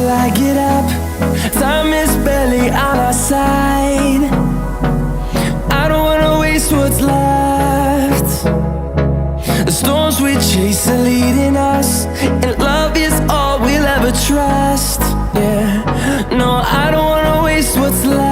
I get up. Time is barely on our side. I don't wanna waste what's left. The storms we chase are leading us, and love is all we'll ever trust. Yeah, no, I don't wanna waste what's left.